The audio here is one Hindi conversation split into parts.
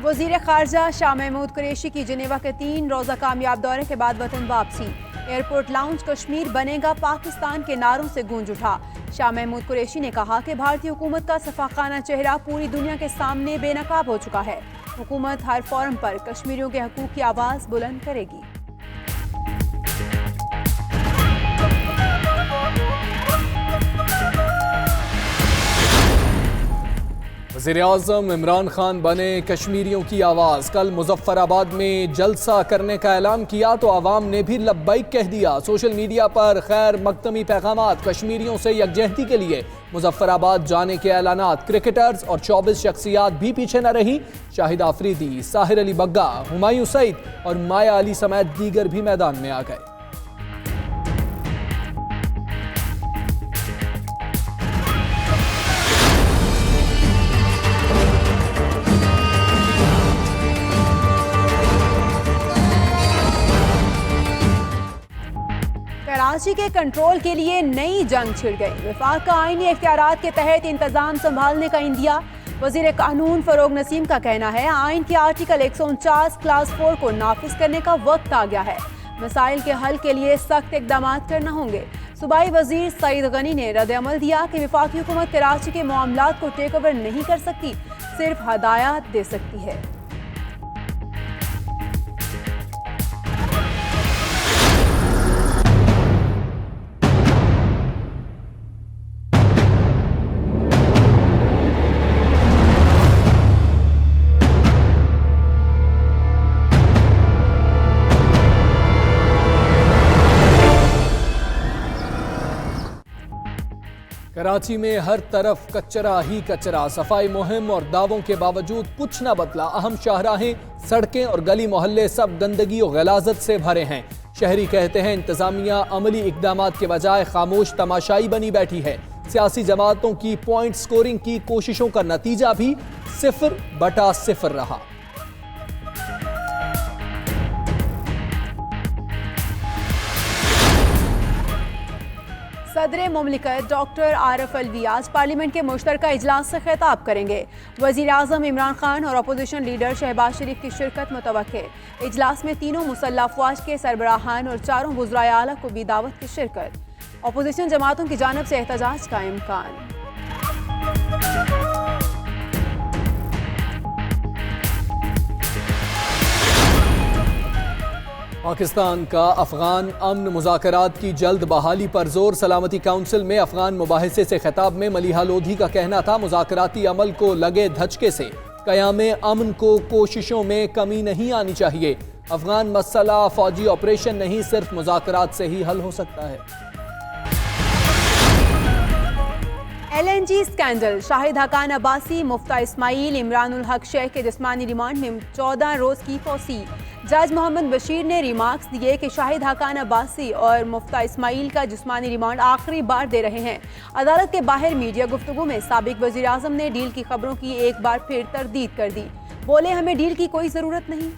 वज़ीर ख़ारजा शाह महमूद कुरैशी की जिनेवा के 3 रोज़ा कामयाब दौरे के बाद वतन वापसी। एयरपोर्ट लाउंज कश्मीर बनेगा पाकिस्तान के नारों से गूंज उठा। शाह महमूद कुरैशी ने कहा कि भारतीय हुकूमत का सफाकाना चेहरा पूरी दुनिया के सामने बेनकाब हो चुका है। हुकूमत हर फोरम पर कश्मीरियों के हकूक़ की आवाज़ बुलंद करेगी। वज़ीर-ए-आज़म इमरान खान बने कश्मीरियों की आवाज़। कल मुज़फ़्फ़राबाद में जलसा करने का ऐलान किया तो आवाम ने भी लब्बैक कह दिया। सोशल मीडिया पर खैर मकदमी पैगामात, कश्मीरियों से यकजहती के लिए मुज़फ़्फ़राबाद जाने के ऐलानात। क्रिकेटर्स और 24 शख्सियात भी पीछे न रही। शाहिद आफरीदी, साहिर अली बग्गा, हुमायूं सईद और माया अली समेत दीगर भी मैदान में आ गए। कराची के कंट्रोल के लिए नई जंग छिड़ गई। वफाक का आईनी इख्तियारात के तहत इंतजाम संभालने का इंदिया। वजीर कानून फरोग नसीम का कहना है आइन के आर्टिकल 149 क्लास 4 को नाफिज करने का वक्त आ गया है। मसाइल के हल के लिए सख्त इकदाम करना होंगे। सूबाई वजीर सईद गनी ने रद्द-ए-अमल दिया कि वफाकी हुकूमत कराची के मामलात को टेक ओवर नहीं कर सकती, सिर्फ हदायत दे सकती है। कराची में हर तरफ कचरा ही कचरा। सफाई मुहिम और दावों के बावजूद कुछ न बदला। अहम शाहराहें, सड़कें और गली मोहल्ले सब गंदगी और गलाजत से भरे हैं। शहरी कहते हैं इंतजामिया अमली इकदामात के बजाय खामोश तमाशाई बनी बैठी है। सियासी जमातों की पॉइंट स्कोरिंग की कोशिशों का नतीजा भी 0/0 रहा। सदर मुमलिकत डॉक्टर आरिफ अलवी आज पार्लियामेंट के मुश्तरका इजलास से खिताब करेंगे। वज़ीर आज़म इमरान खान और अपोजिशन लीडर शहबाज शरीफ की शिरकत मुतवक्के। इजलास में तीनों मुसल्लह अफवाज के सरबराहान और 4 वज़राए आला को भी दावत की शिरकत। अपोजिशन जमातों की जानिब से एहतजाज का इम्कान। पाकिस्तान का अफगान अमन मुज़ाकरात की जल्द बहाली पर जोर। सलामती काउंसिल में अफगान मुबाहिसे से खिताब में मलिहा लोधी का कहना था मुज़ाकराती अमल को लगे धचके से क़यामे अमन को कोशिशों में कमी नहीं आनी चाहिए। अफगान मसला फौजी ऑपरेशन नहीं, सिर्फ मुज़ाकरात से ही हल हो सकता है। LNG स्कैंडल, शाहिद हकान अब्बासी, मुफ्ता इस्माइल, इमरान उल हक शेख के जिस्मानी रिमांड में 14 रोज की तौसील। जज मोहम्मद बशीर ने रिमार्क्स दिए कि शाहिद हकान अब्बासी और मुफ्ता इस्माइल का जिस्मानी रिमांड आखिरी बार दे रहे हैं। अदालत के बाहर मीडिया गुफ्तगू में साबिक वज़ीर आज़म ने डील की खबरों की एक बार फिर तरदीद कर दी। बोले हमें डील की कोई ज़रूरत नहीं।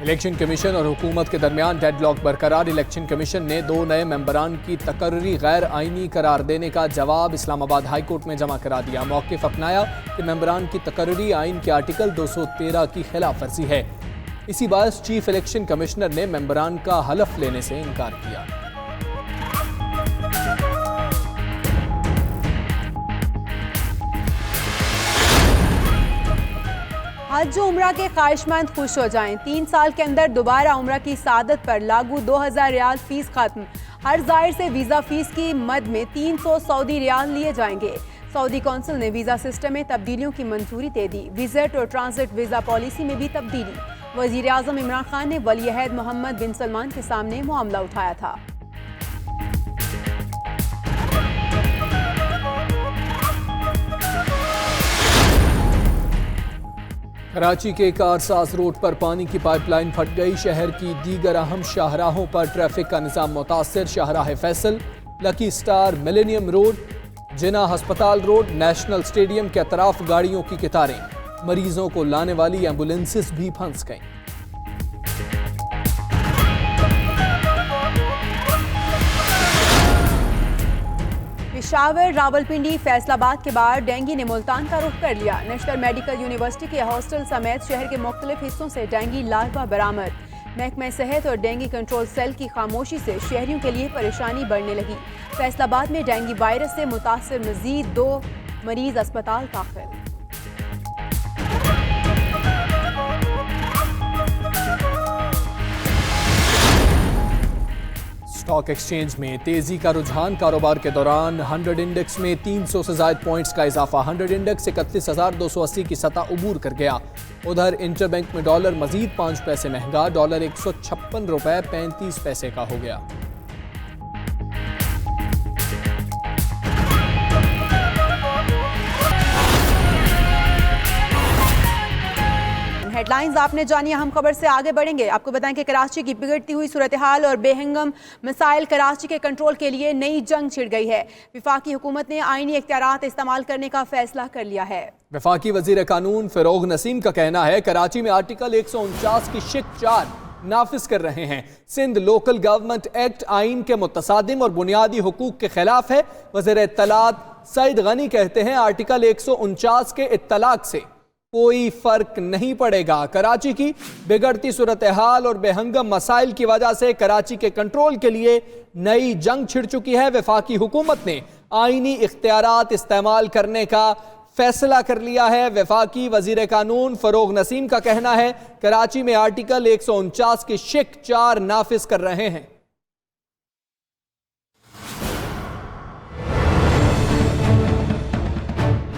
इलेक्शन कमीशन और हुकूमत के दरमियान डेडलॉक बरकरार। इलेक्शन कमीशन ने 2 नए मेंबरान की तकर्री गैर आइनी करार देने का जवाब इस्लामाबाद हाई कोर्ट में जमा करा दिया। मौक़िफ़ अपनाया कि मेंबरान की तकर्री आइन के आर्टिकल 213 की खिलाफ वर्जी है। इसी बायस चीफ इलेक्शन कमिश्नर ने मेंबरान का हलफ लेने से इनकार किया। हज जो उम्रा के ख्वाहिशमंद खुश हो जाएं। 3 साल के अंदर दोबारा उम्रा की सादत पर लागू 2000 रियाल फीस खत्म। हर ज़ायर से वीज़ा फीस की मद में 300 सऊदी रियाल लिए जाएंगे। सऊदी कौंसिल ने वीज़ा सिस्टम में तब्दीलियों की मंजूरी दे दी। विजिट और ट्रांजिट वीज़ा पॉलिसी में भी तब्दीली। वज़ीर आज़म इमरान खान ने वली-ए-अहद मोहम्मद बिन सलमान के सामने मामला उठाया था। कराची के कारसाज रोड पर पानी की पाइपलाइन फट गई। शहर की दीगर अहम शाहराहों पर ट्रैफिक का निज़ाम मुतासिर। शाहराह Faisal, lucky star, millennium road, Jinnah हस्पताल रोड, नेशनल स्टेडियम के अतराफ गाड़ियों की कतारें। मरीजों को लाने वाली एम्बुलेंसेस भी फंस गईं। पेशावर, रावलपिंडी, फैसलाबाद के बाद डेंगू ने मुल्तान का रुख कर लिया। नेशनल मेडिकल यूनिवर्सिटी के हॉस्टल समेत शहर के मुख्तलिफ हिस्सों से डेंगू लार्वा बरामद। महकमा सेहत और डेंगू कंट्रोल सेल की खामोशी से शहरियों के लिए परेशानी बढ़ने लगी। फैसलाबाद में डेंगू वायरस से मुतासर मजीद 2 मरीज अस्पताल दाखिल। स्टॉक एक्सचेंज में तेजी का रुझान। कारोबार के दौरान 100 इंडेक्स में 300 से ज्यादा पॉइंट्स का इजाफा। 100 इंडेक्स 31,280 की सतह उबूर कर गया। उधर इंटरबैंक में डॉलर मजीद 5 पैसे महंगा, डॉलर 156 रुपए 35 पैसे का हो गया। हेडलाइंस आपने जानी। हम खबर से आगे बढ़ेंगे। आपको बताएं कि कराची की बिगड़ती हुई सूरत हाल और बेहंगम मसाइल कराची के कंट्रोल के लिए नई जंग छिड़ गई है। वफाकी हुकूमत ने आईनी इख्तियारात इस्तेमाल करने का फैसला कर लिया है। वफाकी वजीर कानून फरोग नसीम का कहना है कराची में आर्टिकल 149 की शिक 4 नाफिज कर रहे हैं। सिंध लोकल गवर्नमेंट एक्ट आइन के मुतसादिम और बुनियादी हुकूक के खिलाफ है। वज़ीर इत्तलात सईद गनी कहते हैं आर्टिकल 149 के इत्तलाक से कोई फर्क नहीं पड़ेगा। कराची की बिगड़ती सूरत हाल और बेहंगम मसाइल की वजह से कराची के कंट्रोल के लिए नई जंग छिड़ चुकी है। वफाकी हुकूमत ने आईनी इख्तियारात इस्तेमाल करने का फैसला कर लिया है। वफाकी वजीर कानून फरोग नसीम का कहना है कराची में आर्टिकल 149 की शिक 4 नाफिज कर रहे हैं।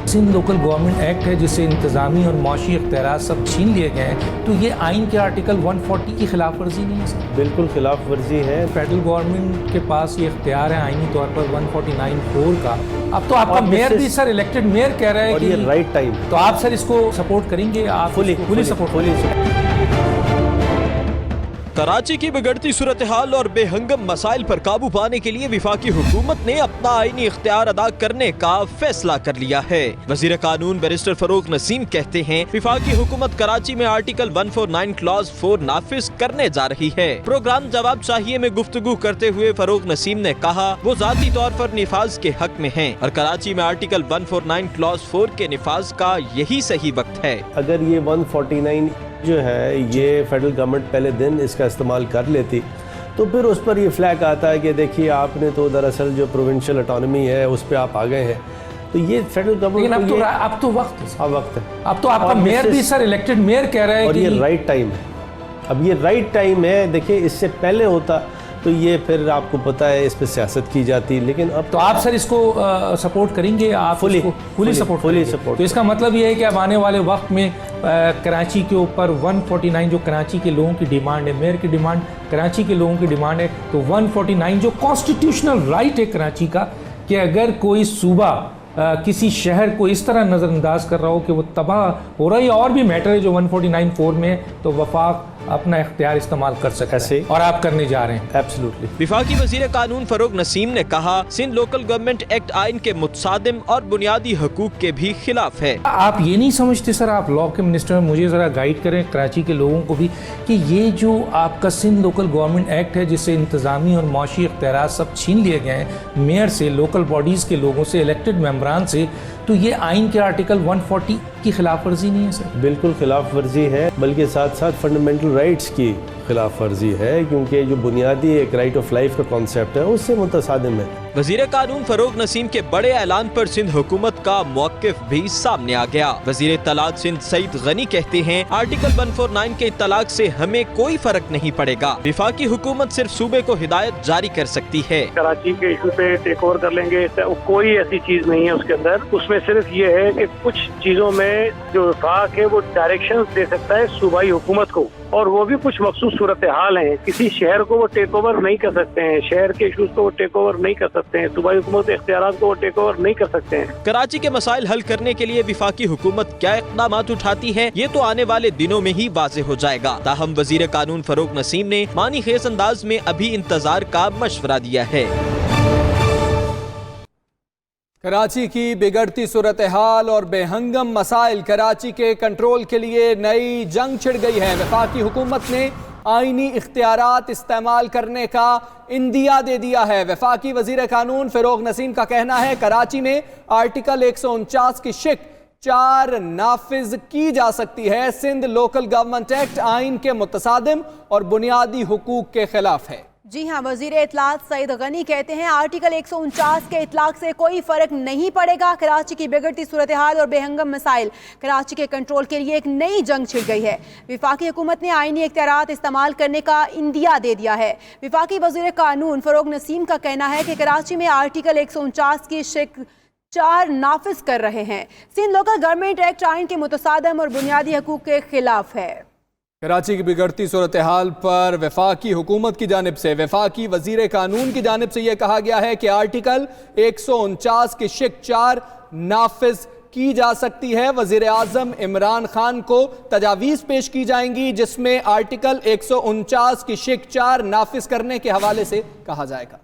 सिंध लोकल गवर्नमेंट एक्ट है जिससे इंतजामी और माशी इख्तियारात सब छीन लिए गए हैं, तो ये आइन के आर्टिकल 140 की खिलाफ वर्जी नहीं है सर? बिल्कुल खिलाफ वर्जी है। फेडरल गवर्नमेंट के पास ये इख्तियार है आइनी तौर पर 149(4) का। अब तो आपका मेयर भी सर इलेक्टेड मेयर कह रहा है और कि ये राइट टाइम, तो आप सर इसको सपोर्ट करेंगे? आप फुली सपोर्ट। कराची की बिगड़ती सूरत हाल और बेहंगम मसाइल पर काबू पाने के लिए वफाकी हुकूमत ने अपना आईनी इख्तियार अदा करने का फैसला कर लिया है। वजीर कानून बैरिस्टर फरोग नसीम कहते हैं वफाकी हुकूमत कराची में आर्टिकल 149 क्लॉज 4 नाफिज करने जा रही है। प्रोग्राम जवाब चाहिए में गुफ्तगू करते हुए फरोग नसीम ने कहा वो जाती तौर पर निफाज के हक में हैं और कराची में आर्टिकल 149 क्लॉज 4 के निफाज का यही सही वक्त है। अगर ये 149 जो है ये फेडरल गवर्नमेंट पहले दिन इसका इस्तेमाल कर लेती तो फिर उस पर ये फ्लैग आता है कि देखिए आपने तो दरअसल जो प्रोविंशियल ऑटोनॉमी है उस पर आप आ गए हैं। तो ये फेडरल गवर्नमेंट अब तो वक्त है। अब वक्त है। अब तो आपका मेयर भी सर इलेक्टेड मेयर कह रहा है और कि ये राइट टाइम है। अब ये राइट टाइम है। देखिए इससे पहले होता तो ये फिर आपको पता है इस पर सियासत की जाती, लेकिन अब तो आप सर इसको सपोर्ट करेंगे? आप फुली सपोर्ट। तो इसका मतलब ये है कि अब आने वाले वक्त में कराची के ऊपर 149 जो कराची के लोगों की डिमांड है, मेयर की डिमांड, कराची के लोगों की डिमांड है, तो 149 जो कॉन्स्टिट्यूशनल राइट है कराची का कि अगर कोई सूबा किसी शहर को इस तरह नज़रअंदाज कर रहा हो कि वो तबाह हो रहा है, और भी मैटर है जो 149(4) में है, तो वफाक अपना इख्तियार इस्तेमाल कर सकता है और आप करने जा रहे हैं। एब्सोल्युटली। वफाकी वजीर कानून फरोग नसीम ने कहा सिंध लोकल गवर्नमेंट एक्ट आइन के मुतसादिम और बुनियादी हकूक के भी खिलाफ है। आप ये नहीं समझते सर, आप लॉ के मिनिस्टर, मुझे ज़रा गाइड करें कराची के लोगों को भी, कि ये जो आपका सिंध लोकल गवर्नमेंट एक्ट है जिससे इंतजामी और माशी इख्तियारात सब छीन लिए गए हैं मेयर से, लोकल बॉडीज़ के लोगों से, इलेक्टेड मेम्बरान से, तो ये आइन के आर्टिकल 140 की खिलाफ वर्जी नहीं है सर? बिल्कुल खिलाफ वर्जी है, बल्कि साथ साथ फंडामेंटल राइट्स की खिलाफ वर्जी है, क्योंकि जो बुनियादी एक राइट ऑफ लाइफ का कॉन्सेप्ट है उससे मुतसादिम है। वजीर कानून फरोग नसीम के बड़े ऐलान पर सिंध हुकूमत का मौक़िफ़ भी सामने आ गया। वजीर इत्तलात सिंध सईद गनी कहते हैं आर्टिकल 149 के इत्तलाक से हमें कोई फर्क नहीं पड़ेगा। वफाकी हुकूमत सिर्फ सूबे को हिदायत जारी कर सकती है। कराची के इशू पे टेक ओवर कर लेंगे, कोई ऐसी चीज नहीं है उसके अंदर। उसमें सिर्फ ये है कि कुछ चीजों में जो वफाक है वो डायरेक्शंस दे सकता है सूबाई हुकूमत को, और वो भी कुछ मखसूस सूरत हाल है। किसी शहर को वो टेक ओवर नहीं कर सकते हैं, शहर के इशूज को वो टेक ओवर नहीं कर सकते हैं, सूबाई हुकूमत के इख्तियारात को वो टेक ओवर नहीं कर सकते हैं। कराची के मसाइल हल करने के लिए वफाकी हुकूमत क्या इक़दाम उठाती है ये तो आने वाले दिनों में ही वाज़ेह हो जाएगा। ताहम वजीर कानून फरोग नसीम ने मानी खेज अंदाज में अभी इंतजार का मशवरा दिया है। कराची की बिगड़ती सूरत हाल और बेहंगम मसाइल कराची के कंट्रोल के लिए नई जंग छिड़ गई है। वफाकी हुकूमत ने आईनी इख्तियारात इस्तेमाल करने का इंदिया दे दिया है। वफाकी वजीर कानून फरोग नसीम का कहना है कराची में आर्टिकल 149 की शिक 4 नाफिज की जा सकती है। सिंध लोकल गवर्नमेंट एक्ट आइन के मुतसादिम और बुनियादी हुकूक के खिलाफ है। जी हाँ, वजीर इत्तलात सईद गनी कहते हैं आर्टिकल 149 के इतलाक से कोई फर्क नहीं पड़ेगा। कराची की बिगड़ती सूरत हाल और बेहंगम मसाइल कराची के कंट्रोल के लिए एक नई जंग छिड़ गई है। विफाकी हुकूमत ने आईनी इख्तियारात इस्तेमाल करने का इंदिया दे दिया है। विफाकी वजीर कानून फरोग नसीम का कहना है कि कराची में आर्टिकल 149 की शिक 4 नाफिज कर रहे हैं। सिंध लोकल गवर्नमेंट एक्ट आइन के मुतसादम और बुनियादी हकूक के खिलाफ है। कराची की बिगड़ती सूरत हाल पर वफाकी हुकूमत की जानिब से वफाकी वजीर कानून की जानिब से यह कहा गया है कि आर्टिकल 149 की शिक 4 नाफिज की जा सकती है। वजीर आजम इमरान खान को तजावीज़ पेश की जाएंगी जिसमें आर्टिकल 149 की शिक 4 नाफिज करने के हवाले से कहा जाएगा।